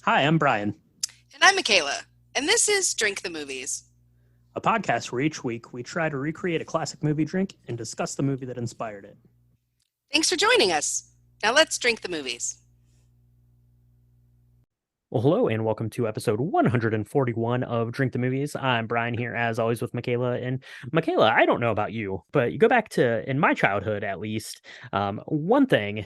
Hi, I'm Brian, And I'm Michaela, and this is Drink the Movies. a podcast where each week we try to recreate a classic movie drink and discuss the movie that inspired it. Thanks for joining us. Now let's drink the movies. Well, hello and welcome to episode 141 of Drink the Movies. I'm Brian here, as always, with Michaela. And Michaela, I don't know about you, but you go back to, in my childhood at least, one thing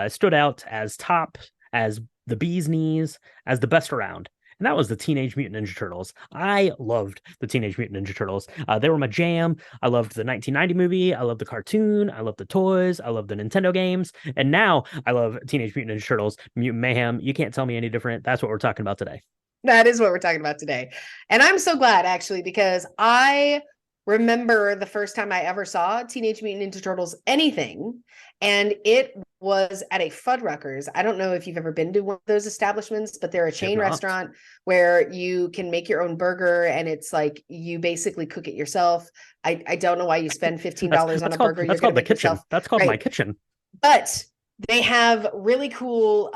stood out as top, as the bee's knees, as the best around. And that was the Teenage Mutant Ninja Turtles. I loved the Teenage Mutant Ninja Turtles. They were my jam. I loved the 1990 movie. I loved the cartoon. I loved the toys. I loved the Nintendo games. And now I love Teenage Mutant Ninja Turtles, Mutant Mayhem. You can't tell me any different. That's what we're talking about today. That is what we're talking about today. And I'm so glad, actually, because I remember the first time I ever saw Teenage Mutant Ninja Turtles anything, and it was at a Fuddruckers. I don't know if you've ever been to one of those establishments, but they're a chain restaurant where you can make your own burger, and it's like you basically cook it yourself. I don't know why you spend $15 on a burger. That's called the kitchen. That's called my kitchen. But they have really cool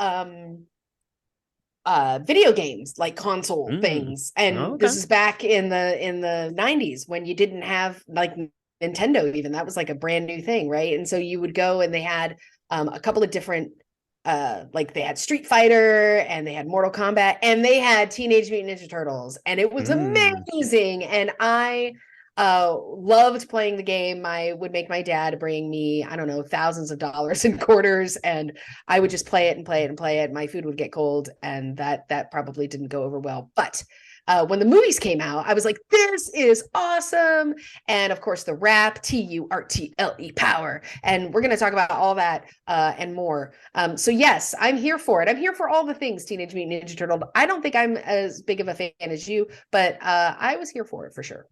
video games, like console things, and this is back in the 90s when you didn't have like Nintendo. Even that was like a brand new thing, right? And so you would go, and they had a couple of different like they had Street Fighter, and they had Mortal Kombat, and they had Teenage Mutant Ninja Turtles, and it was amazing. And I loved playing the game. I would make my dad bring me, I don't know, thousands of dollars in quarters, and I would just play it and play it and play it. My food would get cold, and that probably didn't go over well. But when the movies came out, I was like, this is awesome. And of course, the rap, TURTLE power. And we're going to talk about all that and more. So yes, I'm here for it. I'm here for all the things Teenage Mutant Ninja Turtle. I don't think I'm as big of a fan as you, but I was here for it for sure.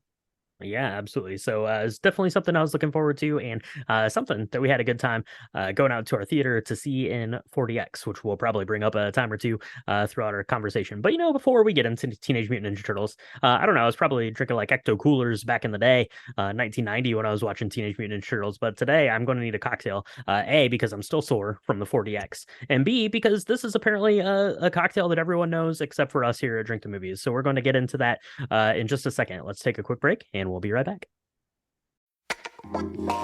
Yeah, absolutely. So it's definitely something I was looking forward to, and something that we had a good time going out to our theater to see in 40X, which we'll probably bring up a time or two throughout our conversation. But, before we get into Teenage Mutant Ninja Turtles, I don't know, I was probably drinking like Ecto Coolers back in the day, 1990, when I was watching Teenage Mutant Ninja Turtles. But today I'm going to need a cocktail, A, because I'm still sore from the 40X, and B, because this is apparently a cocktail that everyone knows except for us here at Drink the Movies. So we're going to get into that in just a second. Let's take a quick break, and we'll be right back.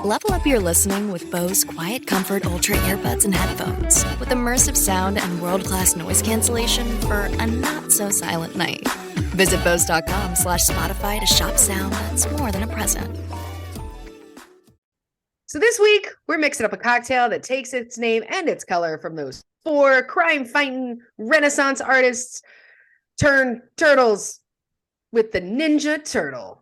Level up your listening with Bose Quiet Comfort Ultra earbuds and headphones with immersive sound and world-class noise cancellation for a not-so-silent night. Visit Bose.com/Spotify to shop sound that's more than a present. So this week, we're mixing up a cocktail that takes its name and its color from those four crime-fighting Renaissance artists turned turtles with the Ninja Turtle.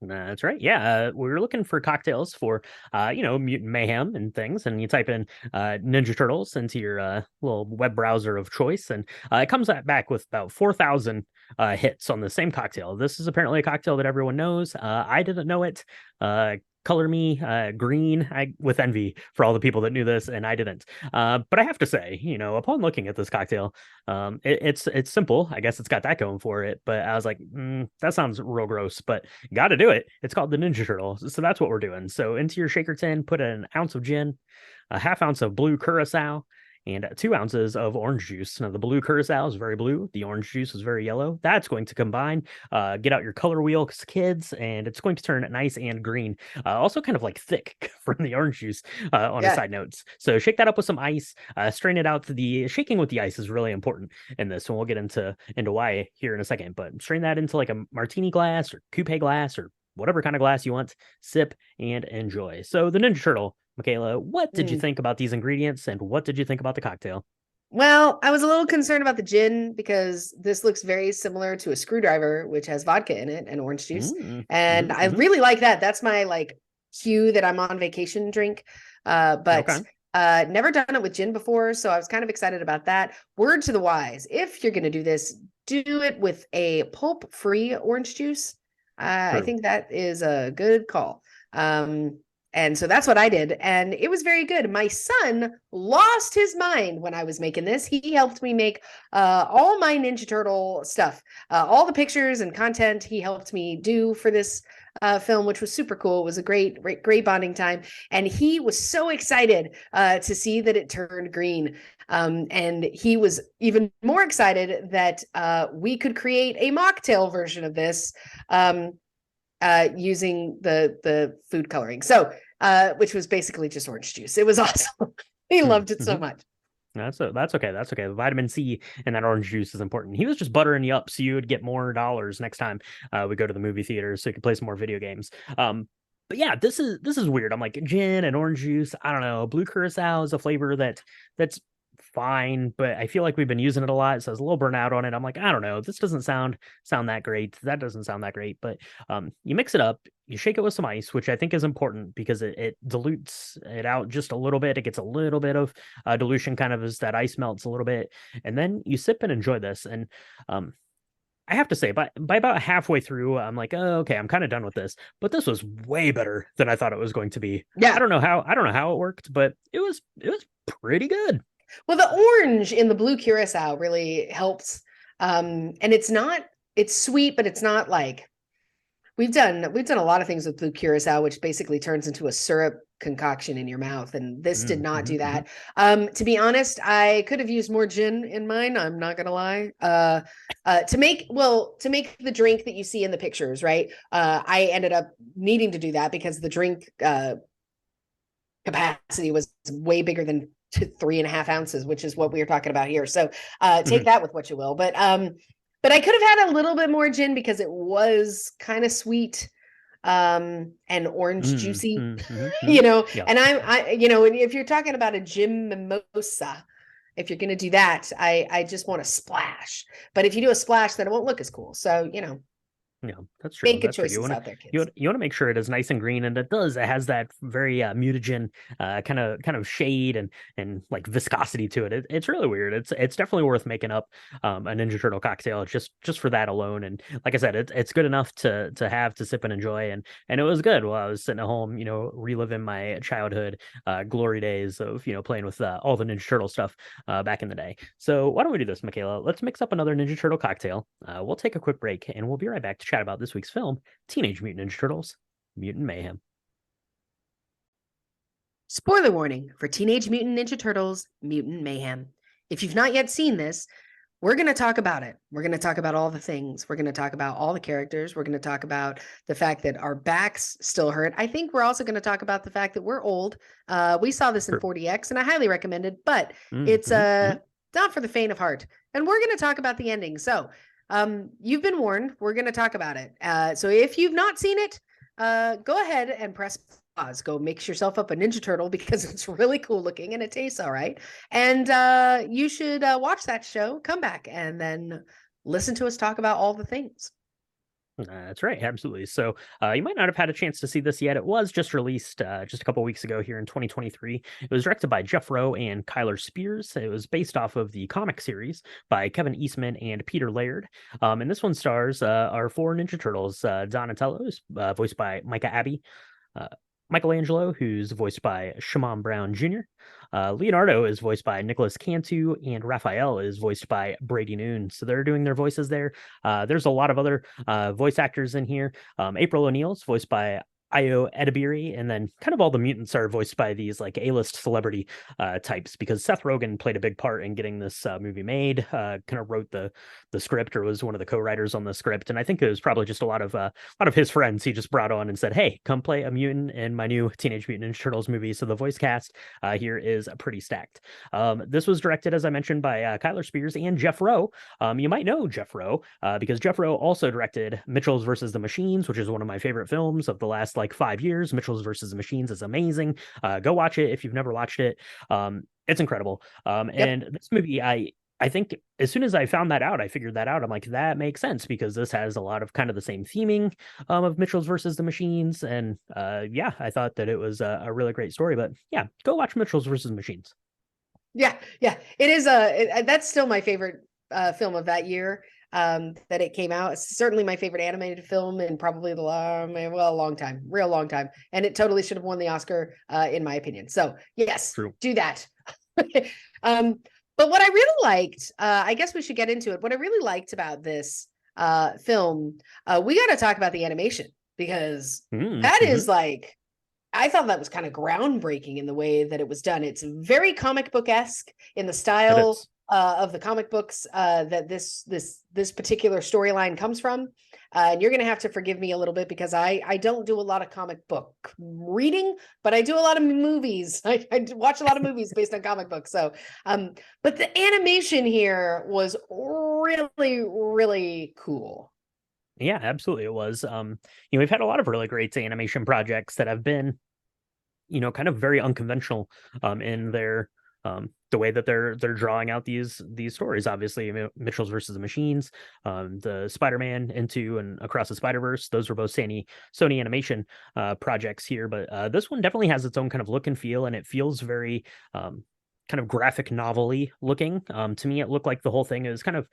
That's right. Yeah, we were looking for cocktails for, Mutant Mayhem and things, and you type in Ninja Turtles into your little web browser of choice, and it comes back with about 4,000 hits on the same cocktail. This is apparently a cocktail that everyone knows. I didn't know it. Color me green with envy for all the people that knew this, and I didn't. But I have to say, upon looking at this cocktail, it's simple. I guess it's got that going for it. But I was like, that sounds real gross, but you got to do it. It's called the Ninja Turtle. So that's what we're doing. So into your shaker tin, put an ounce of gin, a half ounce of blue curacao, and 2 ounces of orange juice. Now, the blue curacao is very blue. The orange juice is very yellow. That's going to combine. Get out your color wheel, kids, and it's going to turn nice and green. Also kind of like thick from the orange juice on the side notes. So shake that up with some ice. Strain it out. The shaking with the ice is really important in this, and we'll get into why here in a second. But strain that into like a martini glass or coupe glass or whatever kind of glass you want. Sip and enjoy. So the Ninja Turtle. Michaela, what did you think about these ingredients, and what did you think about the cocktail? Well, I was a little concerned about the gin because this looks very similar to a screwdriver, which has vodka in it and orange juice. And I really like that. That's my like cue that I'm on vacation drink. But never done it with gin before. So I was kind of excited about that. Word to the wise, if you're going to do this, do it with a pulp-free orange juice. I think that is a good call. And so that's what I did. And it was very good. My son lost his mind when I was making this. He helped me make all my Ninja Turtle stuff, all the pictures and content he helped me do for this film, which was super cool. It was a great bonding time. And he was so excited to see that it turned green. And he was even more excited that we could create a mocktail version of this using the food coloring. So, which was basically just orange juice. It was awesome. He loved it so much. That's okay. That's okay. The vitamin C in that orange juice is important. He was just buttering you up so you would get more dollars next time we go to the movie theater, so you could play some more video games. But yeah, this is weird. I'm like, gin and orange juice. I don't know. Blue curacao is a flavor that's fine, but I feel like we've been using it a lot, so it's a little burnout on it. I'm like, I don't know. This doesn't sound that great. That doesn't sound that great. But you mix it up, you shake it with some ice, which I think is important because it dilutes it out just a little bit. It gets a little bit of dilution kind of as that ice melts a little bit, and then you sip and enjoy this. And I have to say, by about halfway through, I'm like, oh, okay, I'm kind of done with this. But this was way better than I thought it was going to be. Yeah, I don't know how it worked, but it was pretty good. Well, the orange in the blue curacao really helps. And it's sweet, but it's not like we've done a lot of things with blue curacao, which basically turns into a syrup concoction in your mouth. And this did not do that. To be honest, I could have used more gin in mine. I'm not going to lie. To make the drink that you see in the pictures, right? I ended up needing to do that because the drink capacity was way bigger than 3.5 ounces, which is what we were talking about here. So take that with what you will. But I could have had a little bit more gin because it was kind of sweet and orange juicy, you know. Yeah. And I if you're talking about a gin mimosa, if you're going to do that, I just want a splash. But if you do a splash, then it won't look as cool. So, you know. Yeah, that's true. Make good choices out there, kids. You want to make sure it is nice and green, and it does. It has that very mutagen kind of shade and like viscosity to it. It's really weird. It's definitely worth making up a Ninja Turtle cocktail just for that alone. And like I said, it's good enough to have to sip and enjoy. And it was good while I was sitting at home, you know, reliving my childhood glory days of playing with all the Ninja Turtle stuff back in the day. So why don't we do this, Michaela? Let's mix up another Ninja Turtle cocktail. We'll take a quick break, and we'll be right back to chat about this week's film, Teenage Mutant Ninja Turtles, Mutant Mayhem. Spoiler warning for Teenage Mutant Ninja Turtles, Mutant Mayhem. If you've not yet seen this, we're going to talk about it. We're going to talk about all the things. We're going to talk about all the characters. We're going to talk about the fact that our backs still hurt. I think we're also going to talk about the fact that we're old. We saw this in 40X, and I highly recommend it, but it's not for the faint of heart. And we're going to talk about the ending. So you've been warned. We're going to talk about it. So if you've not seen it, go ahead and press pause. Go mix yourself up a Ninja Turtle because it's really cool looking and it tastes all right. And you should watch that show, come back, and then listen to us talk about all the things. That's right. Absolutely. So you might not have had a chance to see this yet. It was just released just a couple weeks ago here in 2023. It was directed by Jeff Rowe and Kyler Spears. It was based off of the comic series by Kevin Eastman and Peter Laird. And this one stars our 4 Ninja Turtles. Donatello is voiced by Micah Abbey. Michelangelo, who's voiced by Shamon Brown Jr. Leonardo is voiced by Nicholas Cantu, and Raphael is voiced by Brady Noon. So they're doing their voices there. There's a lot of other voice actors in here. April O'Neil's voiced by Io Edebiri, and then kind of all the mutants are voiced by these like A-list celebrity types, because Seth Rogen played a big part in getting this movie made, kind of wrote the script, or was one of the co-writers on the script. And I think it was probably just a lot of his friends he just brought on and said, hey, come play a mutant in my new Teenage Mutant Ninja Turtles movie. So the voice cast here is pretty stacked. This was directed, as I mentioned, by Kyler Spears and Jeff Rowe. You might know Jeff Rowe because Jeff Rowe also directed Mitchell's versus the Machines, which is one of my favorite films of the last like 5 years. Mitchell's versus the Machines is amazing. Go watch it if you've never watched it. It's incredible. And this movie, I think as soon as I found that out, I figured that out. I'm like, that makes sense because this has a lot of kind of the same theming of Mitchell's versus the Machines. And yeah, I thought that it was a really great story. But yeah, go watch Mitchell's versus Machines. Yeah, it is that's still my favorite film of that year. That it came out. It's certainly my favorite animated film in probably the real long time. And it totally should have won the Oscar, in my opinion. So yes, True. Do that. But what I really liked, I guess we should get into it. What I really liked about this film, we got to talk about the animation because that is like I thought that was kind of groundbreaking in the way that it was done. It's very comic book-esque in the style of the comic books that this particular storyline comes from. And you're going to have to forgive me a little bit because I don't do a lot of comic book reading, but I do a lot of movies. I watch a lot of movies based on comic books. So, but the animation here was really, really cool. Yeah, absolutely. It was. We've had a lot of really great animation projects that have been, kind of very unconventional in their the way that they're drawing out these stories. Obviously, Mitchell's versus the Machines, the Spider-Man Into and Across the Spider-Verse. Those were both Sony Animation projects here, but this one definitely has its own kind of look and feel, and it feels very kind of graphic novel-y looking. To me, it looked like the whole thing is kind of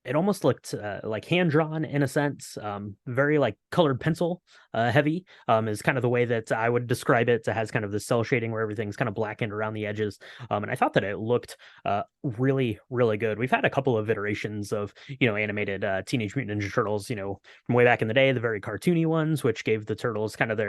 it almost looked like hand drawn in a sense, very like colored pencil heavy is kind of the way that I would describe it. It has kind of the cell shading where everything's kind of blackened around the edges. And I thought that it looked really, really good. We've had a couple of iterations of, animated Teenage Mutant Ninja Turtles, from way back in the day, the very cartoony ones, which gave the turtles kind of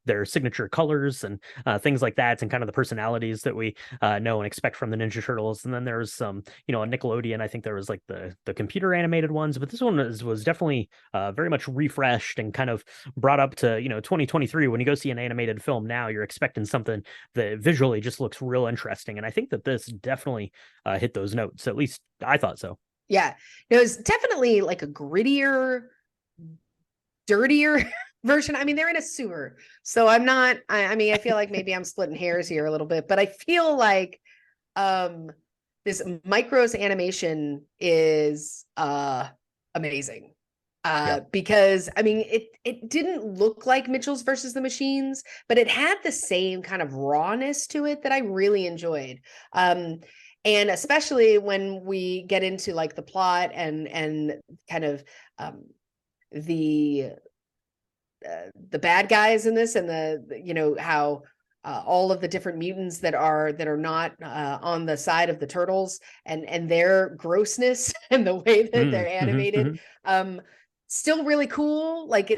their signature colors and things like that, and kind of the personalities that we know and expect from the Ninja Turtles. And then there's some, on Nickelodeon, I think there was like the computer animated ones, but this one was definitely very much refreshed and kind of brought up to 2023. When you go see an animated film now, you're expecting something that visually just looks real interesting, and I think that this definitely hit those notes. At least I thought so. Yeah, it was definitely like a grittier, dirtier version. I mean, they're in a sewer, so I'm not. I mean, I feel like maybe I'm splitting hairs here a little bit, but I feel like this Micros animation is amazing. Because I mean, it didn't look like Mitchell's versus the Machines, but it had the same kind of rawness to it that I really enjoyed. And especially when we get into like the plot and kind of the bad guys in this, and the how all of the different mutants that are not on the side of the turtles, and their grossness and the way that they're animated. Still really cool. Like,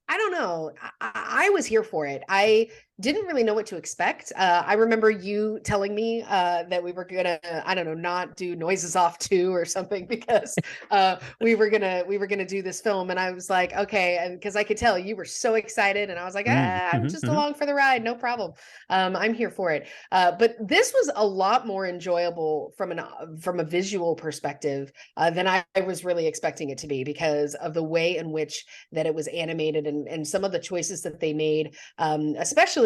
I don't know. I was here for it. I didn't really know what to expect. I remember you telling me that we were gonna, I don't know, not do Noises Off 2 or something, because we were gonna do this film, and I was like, okay, and because I could tell you were so excited, and I was like, I'm just along for the ride, no problem. I'm here for it. But this was a lot more enjoyable from a visual perspective than I was really expecting it to be, because of the way in which that it was animated, and some of the choices that they made, especially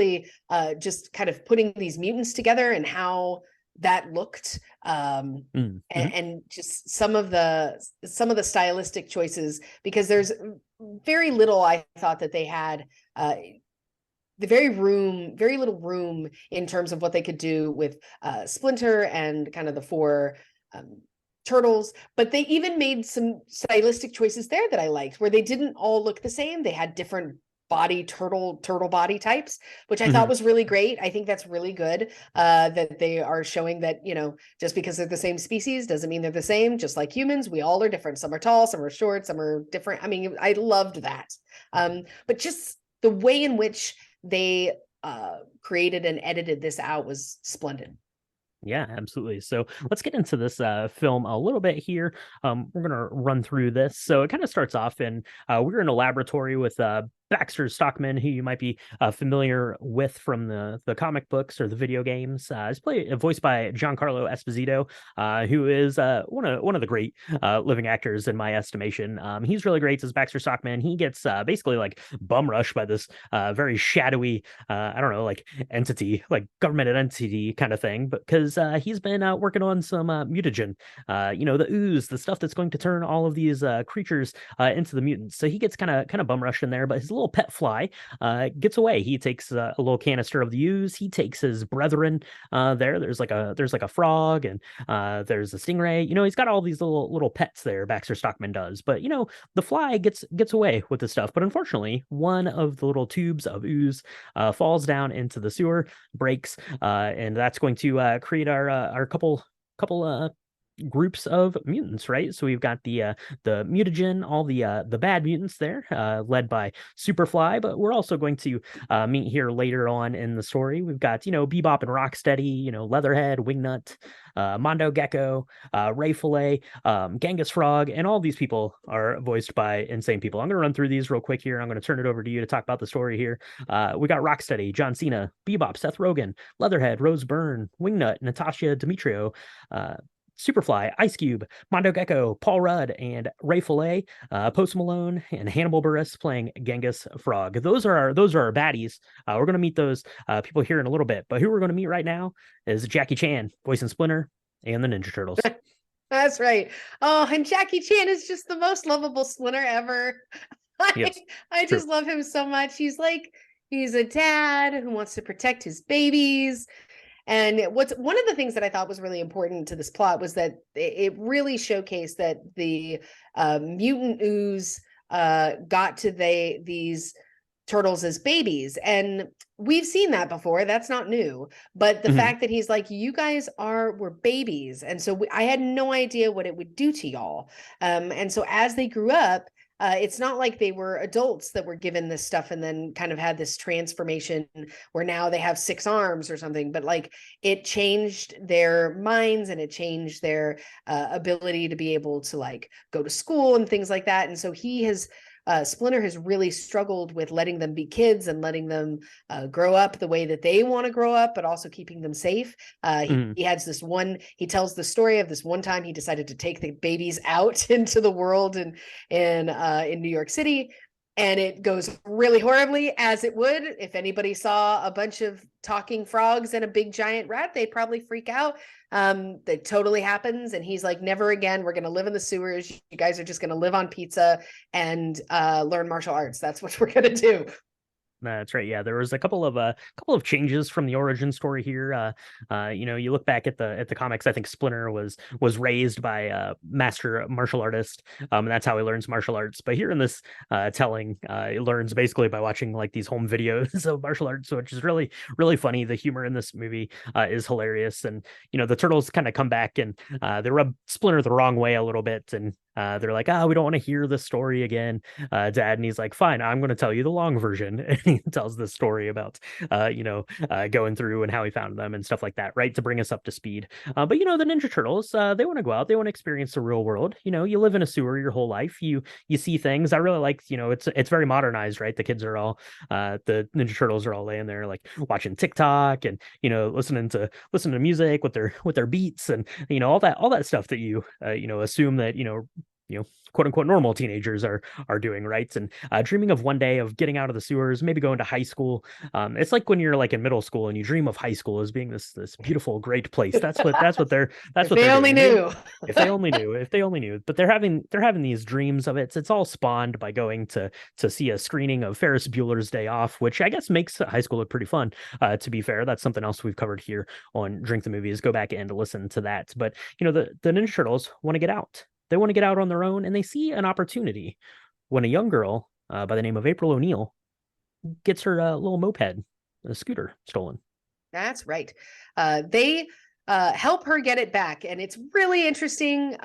just kind of putting these mutants together and how that looked, and just some of the stylistic choices, because there's very little, I thought that they had very little room in terms of what they could do with Splinter and kind of the four turtles, but they even made some stylistic choices there that I liked, where they didn't all look the same. They had different turtle body types, which I thought was really great. I think that's really good, that they are showing that, just because they're the same species doesn't mean they're the same. Just like humans, we all are different. Some are tall, some are short, some are different. I mean, I loved that. But just the way in which they created and edited this out was splendid. Yeah, absolutely. So let's get into this film a little bit here. We're going to run through this. So it kind of starts off in, we're in a laboratory with Baxter Stockman, who you might be familiar with from the comic books or the video games. He's voiced by Giancarlo Esposito, who is one of the great living actors in my estimation. He's really great as Baxter Stockman. He gets basically like bum rushed by this very shadowy, I don't know, like entity, like government entity kind of thing, but because he's been working on some mutagen, the ooze, the stuff that's going to turn all of these creatures into the mutants. So he gets kind of bum rushed in there, but his little pet fly gets away. He takes a little canister of the ooze. He takes his brethren there. There's like a frog, and there's a stingray. He's got all these little pets there, Baxter Stockman does. But the fly gets away with the stuff. But unfortunately, one of the little tubes of ooze falls down into the sewer, breaks, and that's going to create our couple groups of mutants, right? So we've got the mutagen, all the bad mutants there, led by Superfly, but we're also going to meet here later on in the story. We've got, Bebop and Rocksteady, Leatherhead, Wingnut, Mondo Gecko, Ray Fillet, Genghis Frog, and all these people are voiced by insane people. I'm going to run through these real quick here. I'm going to turn it over to you to talk about the story here. We got Rocksteady, John Cena, Bebop, Seth Rogen, Leatherhead, Rose Byrne, Wingnut, Natasha Demetrio, Superfly, Ice Cube, Mondo Gecko, Paul Rudd, and Ray Fillet, Post Malone, and Hannibal Buress playing Genghis Frog. Those are our baddies. We're going to meet those people here in a little bit, but who we're going to meet right now is Jackie Chan, voicing Splinter and the Ninja Turtles. That's right. Oh, and Jackie Chan is just the most lovable Splinter ever. I just love him so much. He's a dad who wants to protect his babies. And one of the things that I thought was really important to this plot was that it really showcased that the mutant ooze got to these turtles as babies. And we've seen that before. That's not new. But the fact that he's like, you guys were babies. And so I had no idea what it would do to y'all. And so as they grew up, it's not like they were adults that were given this stuff and then kind of had this transformation where now they have 6 arms or something, but like it changed their minds and it changed their ability to be able to like go to school and things like that. And so Splinter has really struggled with letting them be kids and letting them grow up the way that they want to grow up, but also keeping them safe. He has he tells the story of this one time he decided to take the babies out into the world in New York City. And it goes really horribly, as it would. If anybody saw a bunch of talking frogs and a big giant rat, they'd probably freak out. That totally happens. And he's like, never again. We're going to live in the sewers. You guys are just going to live on pizza and learn martial arts. That's what we're going to do. That's right. Yeah, there was a couple of changes from the origin story here. You look back at the comics. I think Splinter was raised by a master martial artist, and that's how he learns martial arts. But here in this telling, he learns basically by watching like these home videos of martial arts, which is really really funny. The humor in this movie is hilarious, and the turtles kind of come back and they rub Splinter the wrong way a little bit, and they're like, we don't want to hear this story again, Dad. And he's like, fine, I'm going to tell you the long version. And he tells this story about, going through and how he found them and stuff like that, right? To bring us up to speed. But, the Ninja Turtles, they want to go out. They want to experience the real world. You live in a sewer your whole life. You see things. I really like, it's very modernized, right? The kids are all, the Ninja Turtles are all laying there, like watching TikTok and, listening to music with their beats and, all that stuff that you assume that, quote unquote normal teenagers are doing, right? And dreaming of one day of getting out of the sewers, maybe going to high school. It's like when you're like in middle school and you dream of high school as being this beautiful, great place. That's what they're if they only knew. If they only knew. But they're having these dreams of it. It's all spawned by going to see a screening of Ferris Bueller's Day Off, which I guess makes high school look pretty fun. To be fair, that's something else we've covered here on Drink the Movies. Go back and listen to that. But the Ninja Turtles want to get out. They want to get out on their own, and they see an opportunity when a young girl by the name of April O'Neil gets her little moped, a scooter, stolen. That's right. They help her get it back, and it's really interesting.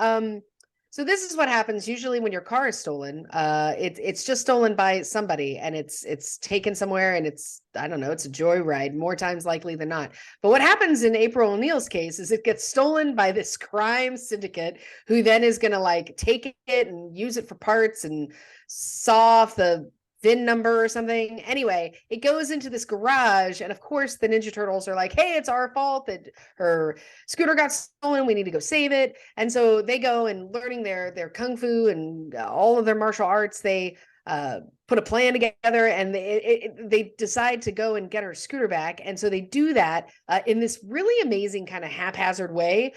So this is what happens usually when your car is stolen. It's just stolen by somebody, and it's taken somewhere, and it's a joyride more times likely than not. But what happens in April O'Neil's case is it gets stolen by this crime syndicate, who then is going to like take it and use it for parts and saw off the VIN number or something. Anyway, it goes into this garage, and of course the Ninja Turtles are like, hey, it's our fault that her scooter got stolen. We need to go save it. And so they go, and learning their kung fu and all of their martial arts, they put a plan together, and they decide to go and get her scooter back. And so they do that in this really amazing kind of haphazard way.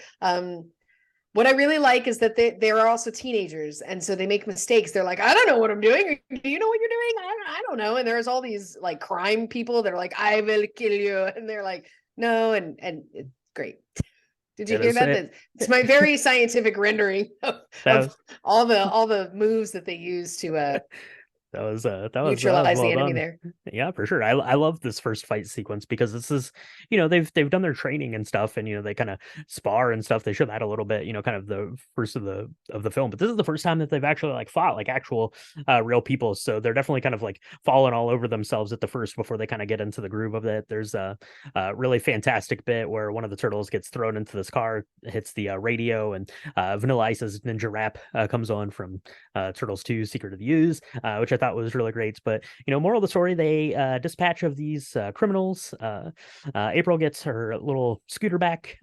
What I really like is that they're also teenagers, and so they make mistakes. They're like, I don't know what I'm doing. Do you know what you're doing? I don't know. And there's all these like crime people that are like, I will kill you. And they're like, no. And it's great. Did you hear that? It's my very scientific rendering of all the moves that they use to that was Neutralize well the enemy done. there. Yeah, for sure. I love this first fight sequence because this is, they've done their training and stuff, and they kind of spar and stuff. They show that a little bit, kind of the first of the film. But this is the first time that they've actually like fought like actual real people. So they're definitely kind of like falling all over themselves at the first before they kind of get into the groove of it. There's a really fantastic bit where one of the turtles gets thrown into this car, hits the radio, and Vanilla Ice's ninja rap comes on from Turtles 2 Secret of the Ooze, which I thought was really great. But moral of the story, they dispatch of these criminals. April gets her little scooter back,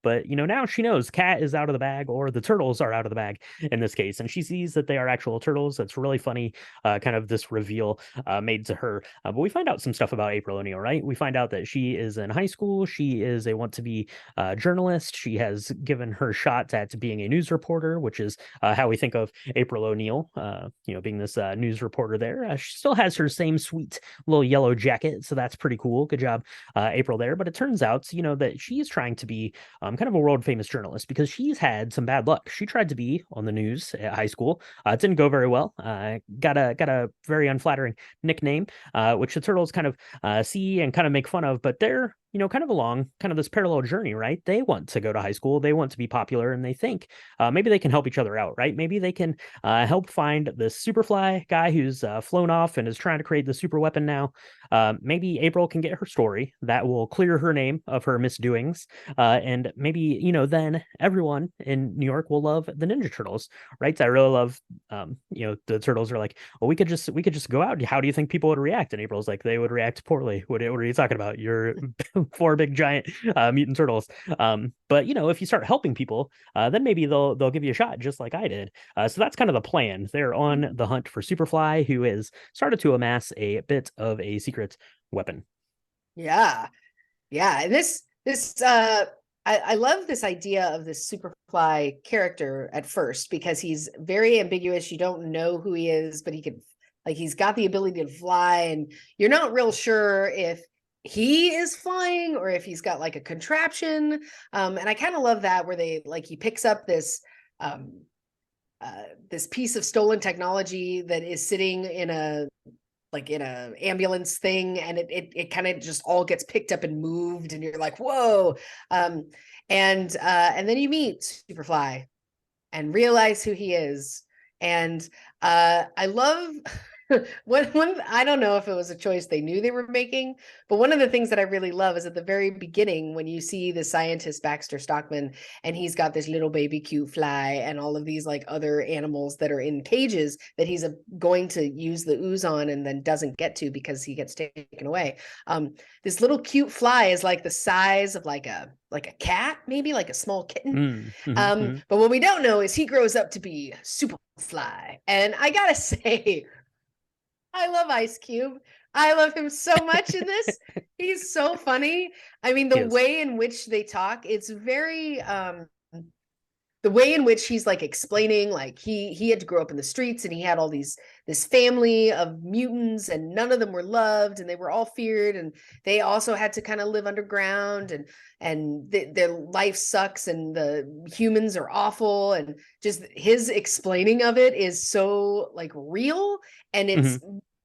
but now she knows Cat is out of the bag, or the turtles are out of the bag in this case, and she sees that they are actual turtles. That's really funny, kind of this reveal made to her. But we find out some stuff about April O'Neil, right? We find out that she is in high school. She is a want-to-be journalist. She has given her shot at being a news reporter, which is how we think of April O'Neil, being this news reporter there. She still has her same sweet little yellow jacket, so that's pretty cool. Good job, April there. But it turns out, that she is trying to be kind of a world famous journalist because she's had some bad luck. She tried to be on the news at high school. It didn't go very well. Got a very unflattering nickname, which the turtles kind of see and kind of make fun of. But they're kind of along kind of this parallel journey, right? They want to go to high school, they want to be popular, and they think maybe they can help each other out, right? Maybe they can help find this Superfly guy who's flown off and is trying to create the super weapon now. Maybe April can get her story that will clear her name of her misdoings, and maybe then everyone in New York will love the Ninja Turtles, right? I really love, the turtles are like, well, we could just go out. How do you think people would react? And April's like, they would react poorly. What are you talking about? You're 4 big giant mutant turtles. But if you start helping people, then maybe they'll give you a shot, just like I did. So that's kind of the plan. They're on the hunt for Superfly, who has started to amass a bit of a secret weapon. Yeah, and this I love this idea of this Superfly character at first because he's very ambiguous. You don't know who he is, but he's got the ability to fly, and you're not real sure if he is flying or if he's got like a contraption. And I kind of love that where he picks up this this piece of stolen technology that is sitting in a ambulance thing, and it kind of just all gets picked up and moved, and you're like, whoa. And then you meet Superfly and realize who he is. And I love one, I don't know if it was a choice they knew they were making, but one of the things that I really love is at the very beginning when you see the scientist Baxter Stockman, and he's got this little baby cute fly and all of these like other animals that are in cages that he's going to use the ooze on and then doesn't get to because he gets taken away. This little cute fly is like the size of like a cat, maybe like a small kitten. But what we don't know is he grows up to be Superfly. And I gotta say, I love Ice Cube. I love him so much in this. He's so funny. I mean, the way in which they talk, it's very the way in which he's like explaining, like he had to grow up in the streets and he had all this family of mutants and none of them were loved and they were all feared, and they also had to kind of live underground, and their life sucks and the humans are awful, and just his explaining of it is so like real, and it's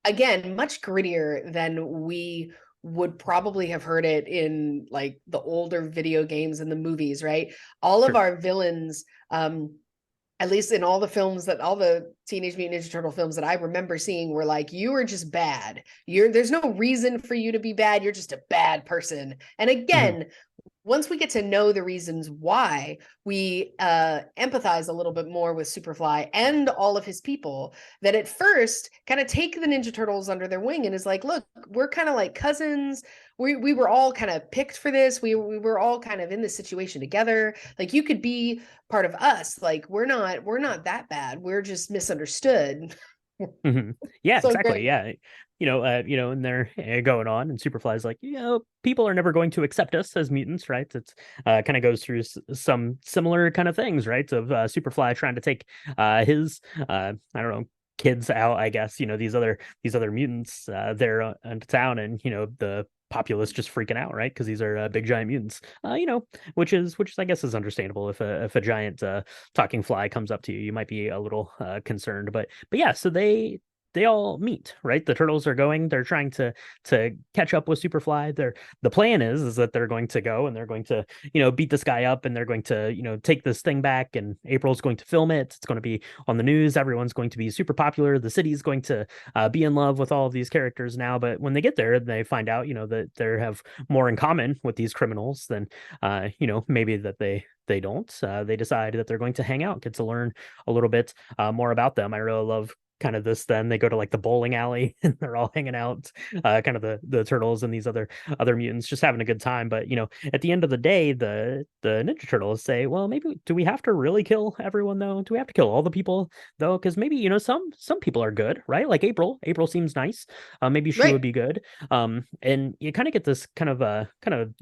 again much grittier than we would probably have heard it in like the older video games and the movies, right? All of our villains, at least in all the films that all the Teenage Mutant Ninja Turtle films that I remember seeing, were like, you are just bad. There's no reason for you to be bad. You're just a bad person. And again, once we get to know the reasons why, we empathize a little bit more with Superfly and all of his people that at first kind of take the Ninja Turtles under their wing and is like, look, we're kind of like cousins. We were all kind of picked for this. We were all kind of in this situation together. Like, you could be part of us. Like, we're not that bad. We're just misunderstood. Yeah, So exactly. great. Yeah. And they're going on, and Superfly's like, people are never going to accept us as mutants, right? It's kind of goes through some similar kind of things, right? Of Superfly trying to take his, I don't know, kids out, I guess, these other mutants there into town, and, the populace just freaking out, right? Because these are big giant mutants, which I guess is understandable. If a giant talking fly comes up to you, you might be a little concerned, but yeah, so they they all meet, right? The turtles are they're trying to catch up with Superfly. The plan is that they're going to go and they're going to, beat this guy up, and they're going to, take this thing back, and April's going to film it. It's going to be on the news. Everyone's going to be super popular. The city's going to be in love with all of these characters now. But when they get there, they find out, that they have more in common with these criminals than, maybe that they don't. They decide that they're going to hang out, get to learn a little bit more about them. I really love kind of this. Then they go to like the bowling alley and they're all hanging out, kind of the turtles and these other mutants just having a good time. But at the end of the day, the Ninja Turtles say, well, maybe do we have to really kill everyone though? Do we have to kill all the people though? Because maybe some people are good, right? Like April seems nice. Maybe she would be good. And you kind of get this kind of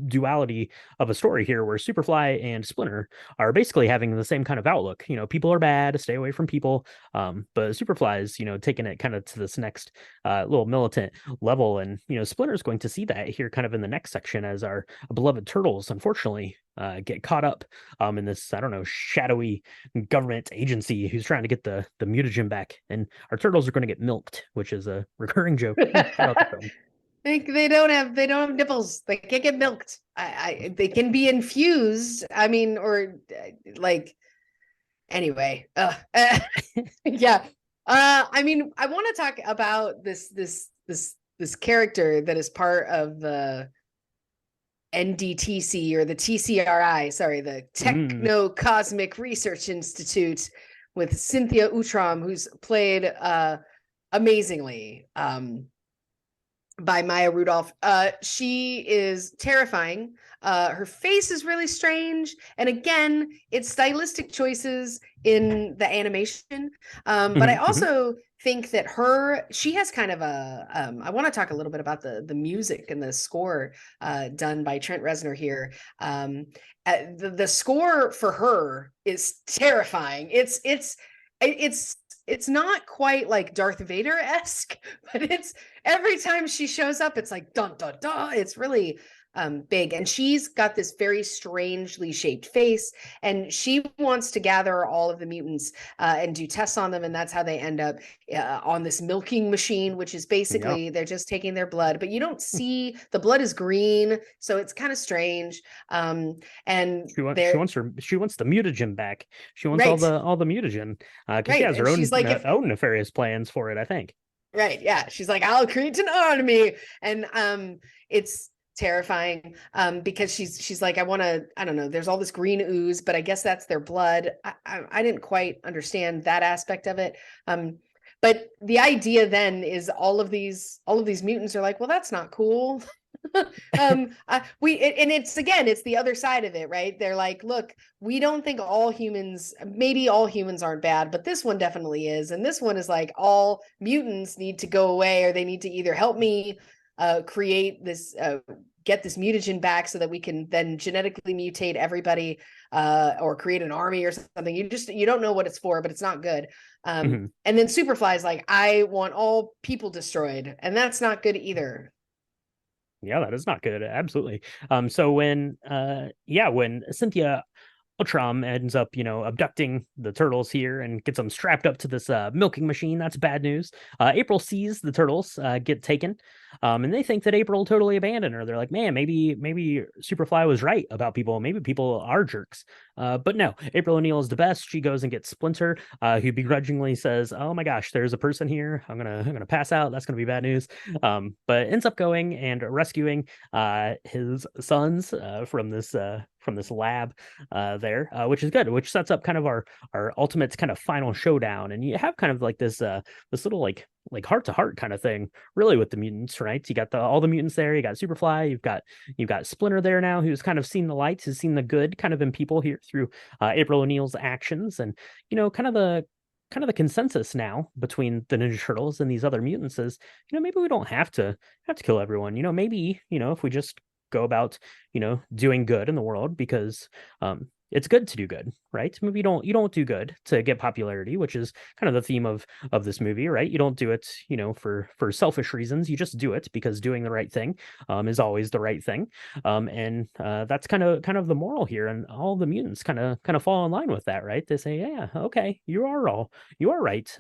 duality of a story here where Superfly and Splinter are basically having the same kind of outlook. People are bad, stay away from people. But Superfly is, taking it kind of to this next little militant level. And, Splinter's going to see that here kind of in the next section as our beloved turtles, unfortunately, get caught up in this, I don't know, shadowy government agency who's trying to get the mutagen back. And our turtles are going to get milked, which is a recurring joke throughout the film. They don't have nipples. They can't get milked. They can be infused. I mean, or like, anyway. Yeah. I mean, I want to talk about this character that is part of the NDTC or the TCRI, sorry, the Techno Cosmic Research Institute, with Cynthia Utram, who's played amazingly by Maya Rudolph. She is terrifying. Her face is really strange. And again, it's stylistic choices in the animation. But I also think that she has kind of a, I want to talk a little bit about the music and the score done by Trent Reznor here. The score for her is terrifying. It's not quite like Darth Vader-esque, but it's every time she shows up, it's like dun dun dun. It's really big, and she's got this very strangely shaped face, and she wants to gather all of the mutants and do tests on them, and that's how they end up on this milking machine, which is basically they're just taking their blood, but you don't see the blood is green, so it's kind of strange. And she wants the mutagen back. She wants all the mutagen because she has her own nefarious plans for it, I think. Right. Yeah. She's like, I'll create an army. And it's terrifying because she's like, I don't know, there's all this green ooze, but I guess that's their blood. I didn't quite understand that aspect of it. But the idea then is all of these mutants are like, well, that's not cool. It's the other side of it, right? They're like, look, we don't think maybe all humans aren't bad, but this one definitely is. And this one is like, all mutants need to go away, or they need to either help me create this, get this mutagen back so that we can then genetically mutate everybody, or create an army or something. You don't know what it's for, but it's not good. And then Superfly's like, I want all people destroyed, and that's not good either. Yeah, that is not good. Absolutely. So when Cynthia Utram ends up, abducting the turtles here and gets them strapped up to this milking machine, that's bad news. April sees the turtles get taken, and they think that April totally abandoned her. They're like, man, maybe Superfly was right about people. Maybe people are jerks. But no, April O'Neil is the best. She goes and gets Splinter, who begrudgingly says, oh my gosh, there's a person here. I'm gonna pass out. That's gonna be bad news. But ends up going and rescuing his sons from this lab there, which is good, which sets up kind of our ultimate kind of final showdown. And you have kind of like this little like heart to heart kind of thing really with the mutants, right? You got all the mutants there. You got Superfly, you've got Splinter there now, who's kind of seen the light, who's seen the good kind of in people here through April O'Neil's actions. And kind of the consensus now between the Ninja Turtles and these other mutants is, maybe we don't have to kill everyone. Maybe if we just go about doing good in the world, because it's good to do good, right? Maybe you don't do good to get popularity, which is kind of the theme of this movie, right? You don't do it, for selfish reasons. You just do it because doing the right thing is always the right thing. And that's kind of the moral here, and all the mutants kind of fall in line with that, right? They say, yeah, okay, you are right.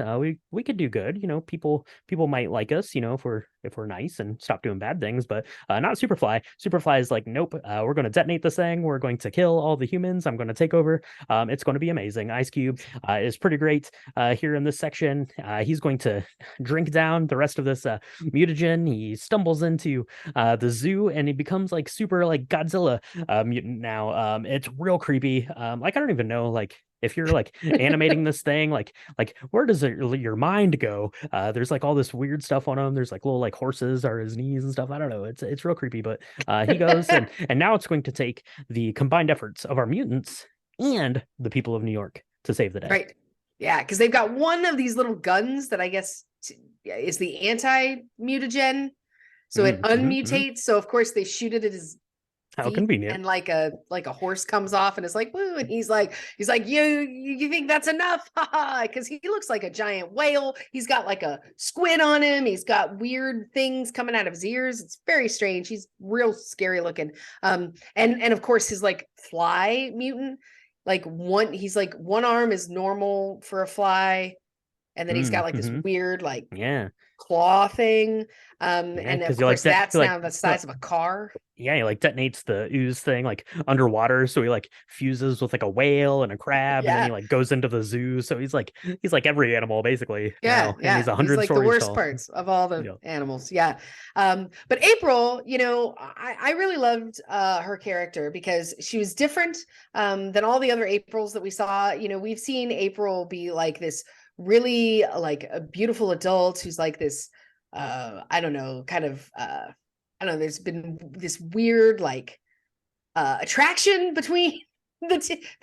We could do good. People might like us, if we're nice and stop doing bad things, but not Superfly. Superfly is like, nope, we're going to detonate this thing. We're going to kill all the humans. I'm going to take over. It's going to be amazing. Ice Cube is pretty great here in this section. He's going to drink down the rest of this mutagen. He stumbles into the zoo and he becomes like super like Godzilla mutant now. It's real creepy. Like I don't even know like if you're like animating this thing, like where does your mind go? There's like all this weird stuff on him. There's like little like horses are his knees and stuff. I don't know. It's real creepy, but he goes and now it's going to take the combined efforts of our mutants and the people of New York to save the day. Right. Yeah, because they've got one of these little guns that I guess is the anti-mutagen. So it unmutates. So of course they shoot it at his how convenient. And like a horse comes off and it's like, woo, and he's like, you think that's enough? Because he looks like a giant whale. He's got like a squid on him. He's got weird things coming out of his ears. It's very strange. He's real scary looking. And of course his like fly mutant, he's like one arm is normal for a fly, and then he's got like this weird like claw thing. And of course that's now the size of a car. Yeah, he like detonates the ooze thing like underwater, so he like fuses with like a whale and a crab, and then he like goes into the zoo. So he's like every animal basically. Yeah, now. And he's 100 like stories the worst tall. parts of all the animals. Yeah. But April, I really loved her character because she was different than all the other Aprils that we saw. We've seen April be like this really like a beautiful adult who's like this I don't know, kind of I don't know, there's been this weird like attraction between the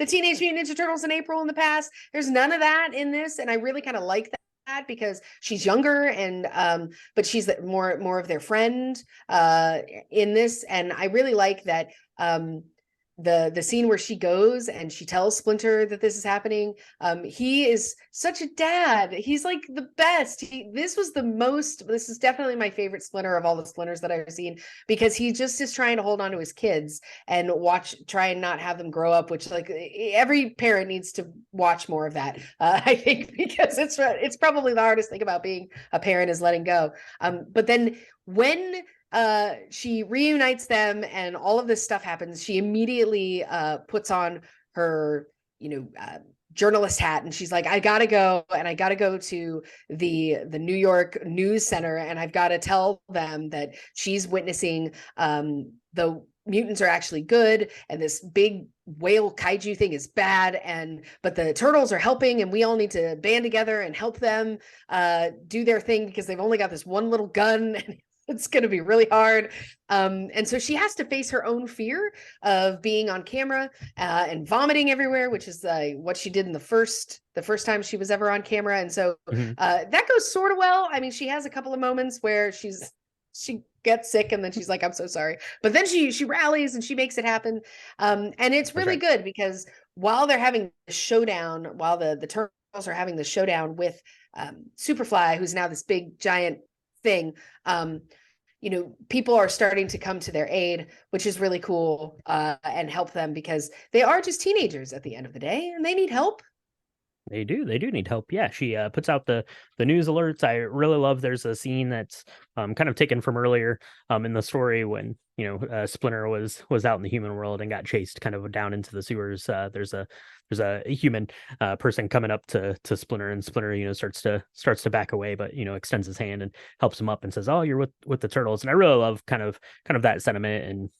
Teenage Mutant Ninja Turtles and April in the past. There's none of that in this, and I really kind of like that because she's younger and but she's more of their friend in this, and I really like that the scene where she goes and she tells Splinter that this is happening. He is such a dad. He's like the best. This is definitely my favorite Splinter of all the Splinters that I've seen, because he just is trying to hold on to his kids and try and not have them grow up, which like every parent needs to watch more of that. I think because it's probably the hardest thing about being a parent is letting go. But then when she reunites them and all of this stuff happens, she immediately puts on her journalist hat, and she's like, I gotta go to the New York News Center, and I've got to tell them that she's witnessing the mutants are actually good and this big whale kaiju thing is bad, but the turtles are helping, and we all need to band together and help them do their thing because they've only got this one little gun. And it's going to be really hard. And so she has to face her own fear of being on camera and vomiting everywhere, which is what she did in the first time she was ever on camera. And so that goes sort of well. I mean, she has a couple of moments where she gets sick and then she's like, I'm so sorry. But then she rallies and she makes it happen. And it's really good because while they're having the showdown, while the turtles are having the showdown with Superfly, who's now this big giant thing, people are starting to come to their aid, which is really cool, and help them because they are just teenagers at the end of the day and they need help. They do need help. Yeah, she puts out the news alerts. I really love there's a scene that's kind of taken from earlier in the story when Splinter was out in the human world and got chased kind of down into the sewers. There's a human person coming up to Splinter, and Splinter starts to back away, but extends his hand and helps him up and says, oh, you're with the turtles. And I really love kind of that sentiment, and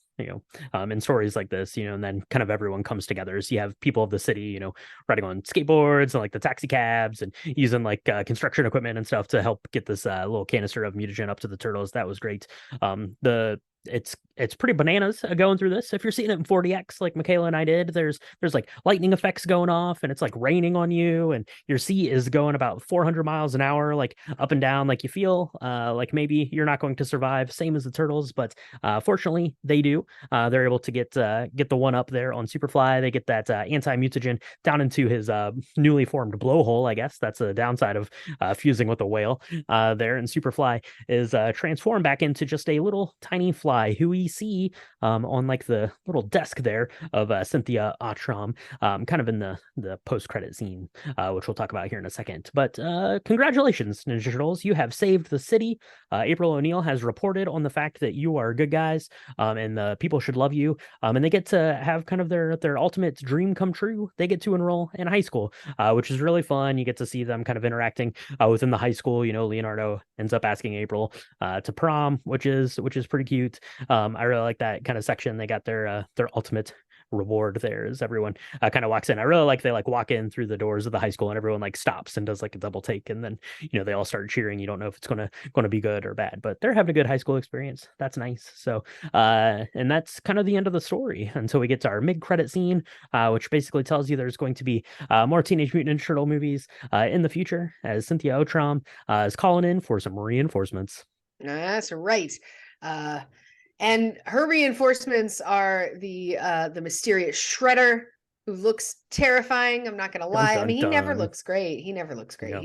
in stories like this, and then kind of everyone comes together. So you have people of the city, riding on skateboards and like the taxi cabs and using like construction equipment and stuff to help get this little canister of mutagen up to the turtles. That was great. The it's pretty bananas going through this. If you're seeing it in 40x like Michaela and I did, there's like lightning effects going off, and it's like raining on you, and your seat is going about 400 miles an hour, like up and down, like you feel like maybe you're not going to survive, same as the turtles, but fortunately they do. They're able to get the one up there on Superfly. They get that anti-mutagen down into his newly formed blowhole. I guess that's the downside of fusing with a whale there. And Superfly is transformed back into just a little tiny fly who we see on like the little desk there of Cynthia Otram, kind of in the post-credit scene, which we'll talk about here in a second. But congratulations, Ninja Turtles, you have saved the city. April O'Neil has reported on the fact that you are good guys, and the people should love you, and they get to have kind of their ultimate dream come true. They get to enroll in high school, which is really fun. You get to see them kind of interacting within the high school. You know, Leonardo ends up asking April to prom, which is pretty cute. I really like that kind of section. They got their ultimate reward there as everyone kind of walks in. I really like they like walk in through the doors of the high school and everyone like stops and does like a double take, and then they all start cheering. You don't know if it's gonna be good or bad, but they're having a good high school experience. That's nice. So and that's kind of the end of the story until we get to our mid-credit scene, which basically tells you there's going to be more Teenage Mutant Ninja Turtle movies in the future, as Cynthia Otram is calling in for some reinforcements. That's right. And her reinforcements are the mysterious Shredder, who looks terrifying. I'm not gonna lie. I mean, he never looks great. He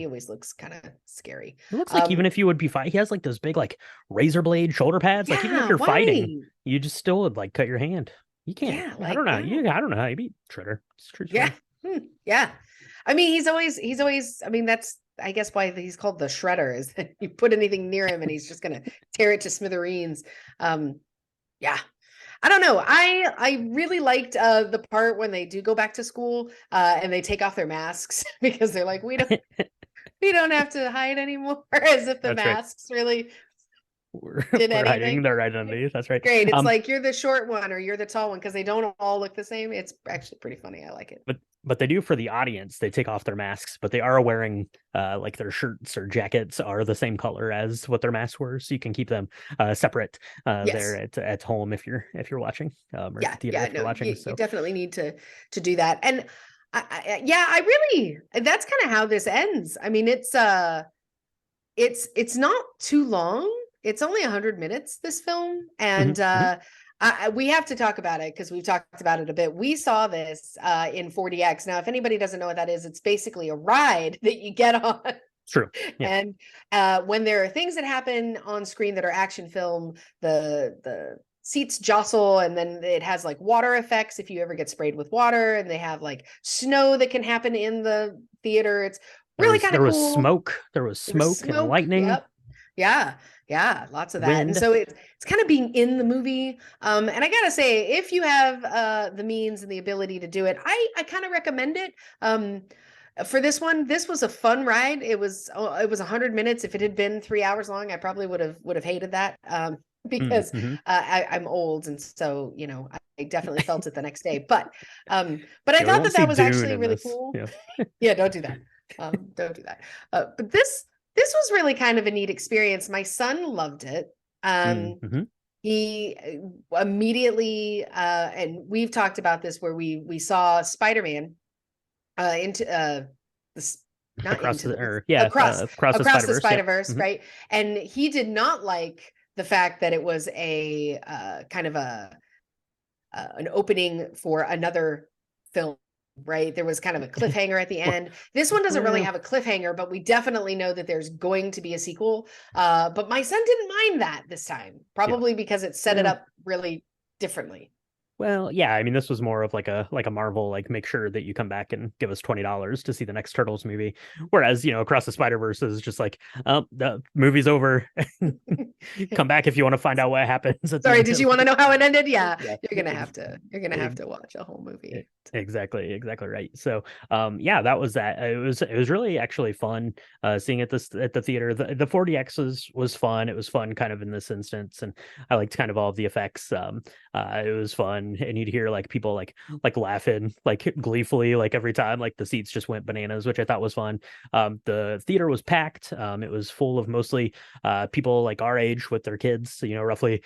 always looks kind of scary. It looks like even if you would be fighting, he has like those big like razor blade shoulder pads. Like even if you're fighting, you just still would like cut your hand. You can't. Yeah, I don't know. I don't know how you beat Shredder. Yeah. Yeah. I mean, he's always. I mean, that's I guess why he's called the Shredder, is that you put anything near him and he's just gonna tear it to smithereens. Yeah. I don't know. I really liked the part when they do go back to school and they take off their masks because they're like, we don't have to hide anymore, as if the masks really we're hiding their identities. That's right. Great. It's like you're the short one or you're the tall one, because they don't all look the same. It's actually pretty funny. I like it. But they do for the audience. They take off their masks, but they are wearing like their shirts or jackets are the same color as what their masks were, so you can keep them separate there at home if you're watching. Or watching. You definitely need to do that. And I really, that's kind of how this ends. I mean, it's not too long. It's only 100 minutes, this film, and we have to talk about it because we've talked about it a bit. We saw this in 40X. Now, if anybody doesn't know what that is, it's basically a ride that you get on. True. Yeah. And when there are things that happen on screen that are action film, the seats jostle, and then it has like water effects if you ever get sprayed with water, and they have like snow that can happen in the theater. It's really kind of cool. There was smoke and lightning. Yep. Yeah, lots of that. Wind. And so it's kind of being in the movie. And I gotta say, if you have the means and the ability to do it, I kind of recommend it. For this one, this was a fun ride. It was 100 minutes. If it had been 3 hours long, I probably would have hated that. Because I'm old, and so I definitely felt it the next day. But I thought that was actually really cool. Yeah, don't do that. Don't do that. But this was really kind of a neat experience. My son loved it. He immediately, and we've talked about this, where we saw Spider-Man across the Spider-Verse, right? And he did not like the fact that it was a kind of an opening for another film. Right. There was kind of a cliffhanger at the end. This one doesn't really have a cliffhanger, but we definitely know that there's going to be a sequel. But my son didn't mind that this time, probably because it set it up really differently. Well, yeah, I mean, this was more of like a Marvel, like, make sure that you come back and give us $20 to see the next Turtles movie. Whereas, Across the Spider-Verse is just like, oh, the movie's over. Come back if you want to find out what happens. Sorry, did you want to know how it ended? Yeah. You're gonna have to watch a whole movie. Exactly right. So that was that. It was really actually fun seeing it at the theater. The 40X was fun. It was fun kind of in this instance, and I liked kind of all of the effects. It was fun and you'd hear like people like laughing like gleefully like every time like the seats just went bananas, which I thought was fun. The theater was packed. It was full of mostly people like our age with their kids, roughly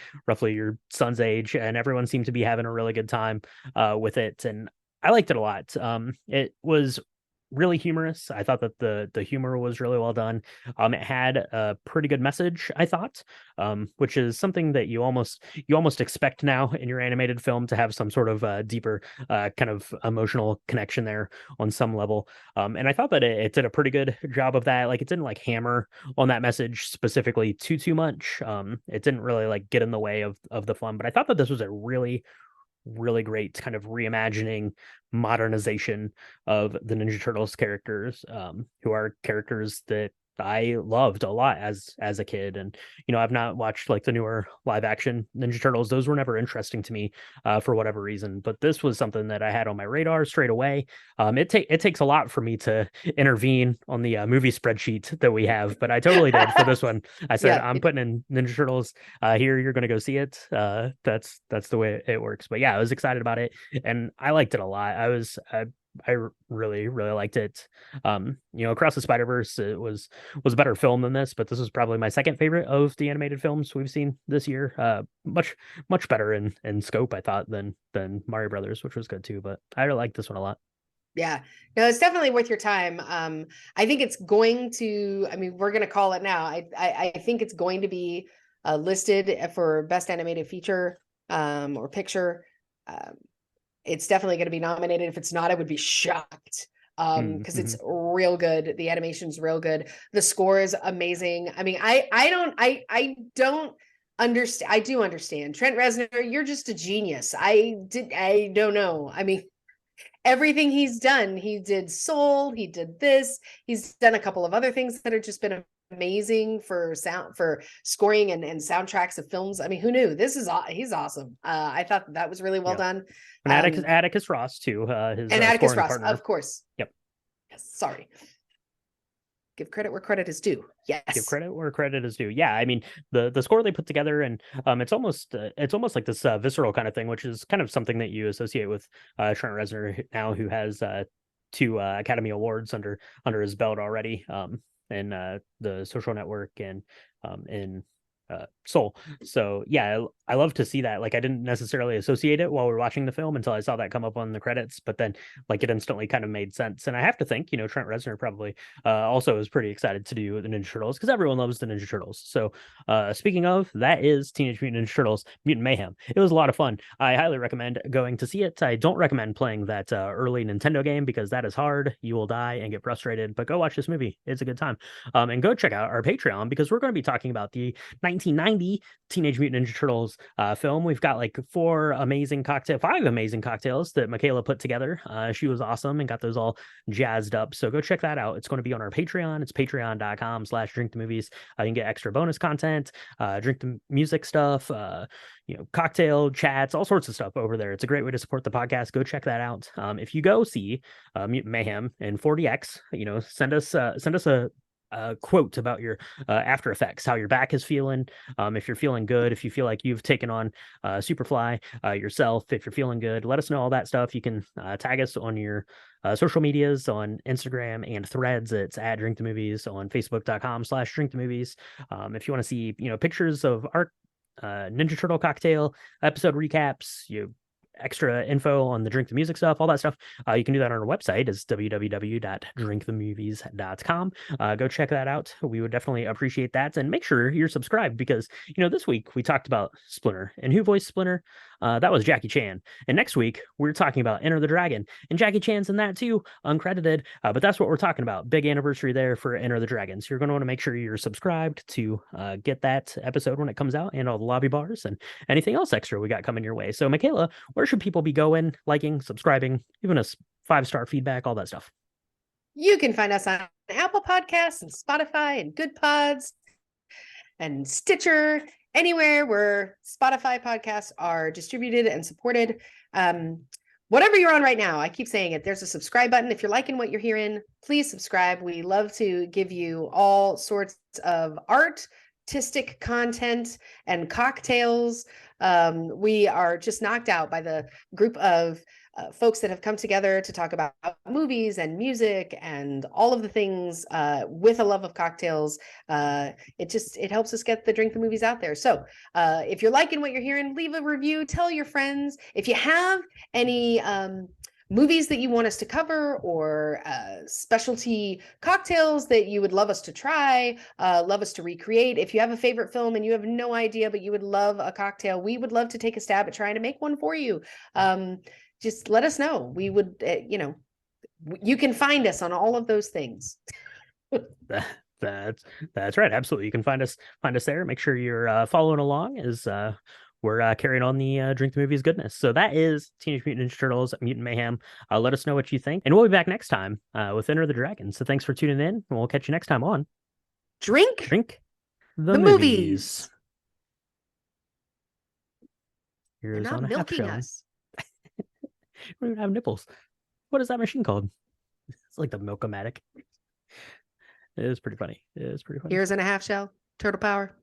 your son's age, and everyone seemed to be having a really good time with it, and I liked it a lot. It was really humorous. I thought that the humor was really well done. It had a pretty good message, I thought, which is something that you almost expect now in your animated film, to have some sort of deeper kind of emotional connection there on some level. And I thought that it did a pretty good job of that. Like, it didn't like hammer on that message specifically too much. It didn't really like get in the way of the fun, but I thought that this was a really great kind of reimagining, modernization of the Ninja Turtles characters, who are characters that I loved a lot as a kid. And I've not watched like the newer live action Ninja Turtles. Those were never interesting to me for whatever reason, but this was something that I had on my radar straight away. It takes a lot for me to intervene on the movie spreadsheet that we have, but I totally did for this one. I said, I'm putting in Ninja Turtles here, you're going to go see it. That's the way it works. But yeah, I was excited about it, and I liked it a lot. I really liked it. Across the Spider-Verse, it was a better film than this, but this was probably my second favorite of the animated films we've seen this year. Much better in scope, I thought, than Mario Brothers, which was good too. But I really liked this one a lot. Yeah, no, it's definitely worth your time. I think it's going to, we're going to call it now. I think it's going to be listed for Best Animated Feature or Picture. It's definitely going to be nominated. If it's not, I would be shocked because it's real good. The animation's real good. The score is amazing. I don't understand. I do understand. Trent Reznor, you're just a genius. I don't know. Everything he's done, he did Soul, he did this, he's done a couple of other things that have just been amazing for scoring and soundtracks of films. Who knew? He's awesome. I thought that was really well done. And Atticus Ross too. Atticus Ross, partner. Of course. Yep. Yes, sorry. Give credit where credit is due. Yes. Give credit where credit is due. Yeah, the score they put together, and it's almost like this visceral kind of thing, which is kind of something that you associate with Trent Reznor now, who has 2 Academy Awards under his belt already, in The Social Network and in Soul. So yeah, I love to see that. Like, I didn't necessarily associate it while we were watching the film until I saw that come up on the credits, but then like it instantly kind of made sense. And I have to think, Trent Reznor probably also is pretty excited to do the Ninja Turtles, because everyone loves the Ninja Turtles. So speaking of, that is Teenage Mutant Ninja Turtles Mutant Mayhem. It was a lot of fun. I highly recommend going to see it. I don't recommend playing that early Nintendo game, because that is hard. You will die and get frustrated, but go watch this movie. It's a good time. And go check out our Patreon, because we're going to be talking about the 1990 Teenage Mutant Ninja Turtles film. We've got like 5 amazing cocktails that Michaela put together. She was awesome and got those all jazzed up. So go check that out. It's going to be on our Patreon. It's patreon.com/drinkthemovies. You can get extra bonus content, drink the music stuff, cocktail chats, all sorts of stuff over there. It's a great way to support the podcast. Go check that out. If you go see Mutant Mayhem in 4DX, send us a quote about your after effects, how your back is feeling, if you're feeling good, if you feel like you've taken on Superfly yourself, if you're feeling good, let us know all that stuff. You can tag us on your social medias on Instagram and Threads. It's at Drink the Movies, on Facebook.com/Drink the Movies. If you want to see pictures of our Ninja Turtle cocktail episode recaps, extra info on the Drink the Music stuff, all that stuff, you can do that on our website. It's www.drinkthemovies.com. Go check that out. We would definitely appreciate that, and make sure you're subscribed, because this week we talked about Splinter, and who voiced Splinter? That was Jackie Chan. And next week we're talking about Enter the Dragon, and Jackie Chan's in that too, uncredited, but that's what we're talking about. Big anniversary there for Enter the Dragon, so you're going to want to make sure you're subscribed to get that episode when it comes out, and all the lobby bars and anything else extra we got coming your way. So Michaela, where should people be going, liking, subscribing, giving us 5-star feedback, all that stuff? You can find us on Apple Podcasts and Spotify and Good Pods and Stitcher, anywhere where Spotify podcasts are distributed and supported. Whatever you're on right now, I keep saying it, there's a subscribe button. If you're liking what you're hearing, please subscribe. We love to give you all sorts of artistic content and cocktails We are just knocked out by the group of folks that have come together to talk about movies and music and all of the things with a love of cocktails. It helps us get the Drink the Movies out there. So if you're liking what you're hearing, leave a review, tell your friends. If you have any movies that you want us to cover, or specialty cocktails that you would love us to try, love us to recreate. If you have a favorite film and you have no idea, but you would love a cocktail, we would love to take a stab at trying to make one for you. Just let us know. We would, you can find us on all of those things. That's right. Absolutely. You can find us there. Make sure you're following along as we're carrying on the Drink the Movies goodness. So that is Teenage Mutant Ninja Turtles, Mutant Mayhem. Let us know what you think. And we'll be back next time with Enter the Dragon. So thanks for tuning in. And we'll catch you next time on Drink the Movies. Here's They're not on a milking half shell. us. We don't even have nipples. What is that machine called? It's like the Milk-O-Matic. It is pretty funny. Here's in a half shell. Turtle power.